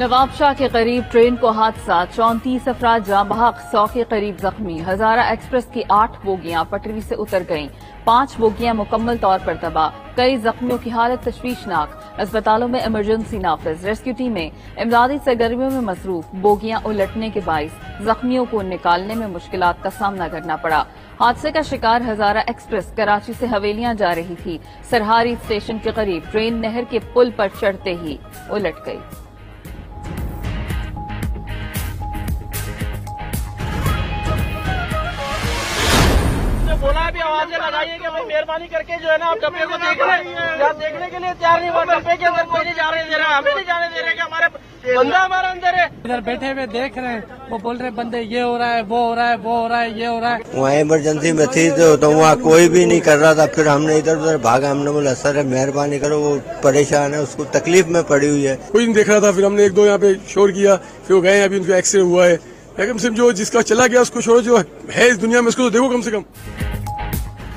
नवाबशाह के करीब ट्रेन को हादसा, 34 अफराद जाँ बहक, 100 के करीब जख्मी। हजारा एक्सप्रेस की 8 बोगियां पटरी से उतर गईं, 5 बोगियां मुकम्मल तौर पर तबाह, कई जख्मियों की हालत तशवीशनाक। अस्पतालों में इमरजेंसी नाफिज, रेस्क्यू टीमें इमदादी सरगर्मियों में मसरूफ। बोगियां उलटने के बाइस जख्मियों को निकालने में मुश्किलात का सामना करना पड़ा। हादसे का शिकार हजारा एक्सप्रेस कराची से हवेलियां जा रही थी। सरहारी स्टेशन के करीब ट्रेन नहर के पुल पर चढ़ते ही उलट गई। बोला भी आवाजें लगाइए कि भाई मेहरबानी करके जो है ना आप डब्बे को देख रहे हैं, या देखने के लिए तैयार नहीं हुआ। डब्बे के अंदर कोई नहीं जाने दे रहा, हमें नहीं जाने दे रहे कि हमारे बंदा हमारे अंदर है। इधर बैठे हुए देख रहे हैं, वो बोल रहे बंदे ये हो रहा है, वो हो रहा है, वो हो रहा है, ये हो रहा है। वहाँ इमरजेंसी में थी तो वहाँ कोई भी नहीं कर रहा था। फिर हमने इधर उधर भागा, हमने बोला सर मेहरबानी करो, वो परेशान है, उसको तकलीफ में पड़ी हुई है। कोई नहीं देख रहा था। फिर हमने 1-2 यहाँ पे शोर किया, फिर वो गए, अभी उनका एक्सीडेंट हुआ है। लेकिन सिर्फ जो जिसका चला गया उसको शोर जो है इस दुनिया में उसको तो देखो कम से कम।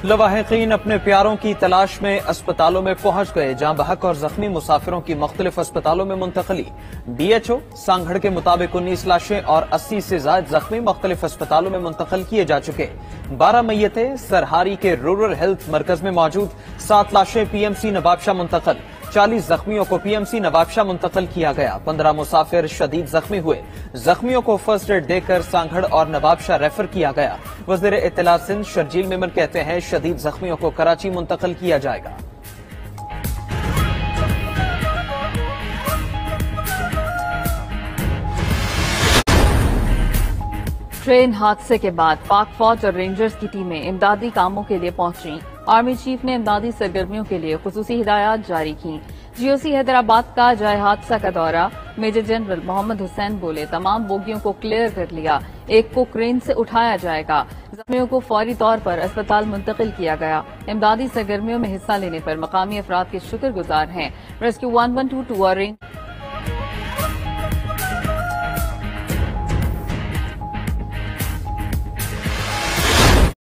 लवाहिकीन अपने प्यारों की तलाश में अस्पतालों में पहुंच गए। जहां बहक और जख्मी मुसाफिरों की मुख्तलिफ अस्पतालों में मुंतकली। DHO सांगड़ के मुताबिक 19 लाशें और 80 से ज्यादा जख्मी मुख्तलिफ अस्पतालों में मुंतकल किए जा चुके। 12 मैयतें सरहारी के रूरल हेल्थ मरकज में मौजूद, 7 लाशें PMC नवाबशाह मुंतकल, 40 जख्मियों को PMC नवाबशाह मुंतकल किया गया। 15 मुसाफिर शदीद जख्मी हुए। जख्मियों को फर्स्ट एड देकर सांगड़ और नवाबशाह रेफर किया गया। वज़ीर इत्तला सिंध शर्जील मेमन कहते हैं शदीद जख्मियों को कराची मुंतकल किया जाएगा। ट्रेन हादसे के बाद पाक फौज और रेंजर्स की टीमें इमदादी कामों के लिए पहुंची। आर्मी चीफ ने इमदादी सरगर्मियों के लिए खुसूसी हिदायत जारी की। GOC हैदराबाद का जाए हादसा का दौरा, मेजर जनरल मोहम्मद हुसैन बोले तमाम बोगियों को क्लियर कर लिया, एक को क्रेन से उठाया जाएगा। जख्मियों को फौरी तौर पर अस्पताल मुंतकिल किया गया। इमदादी सरगर्मियों में हिस्सा लेने पर मकामी अफराद के शुक्रगुजार हैं। रेस्क्यू 112 और रेंज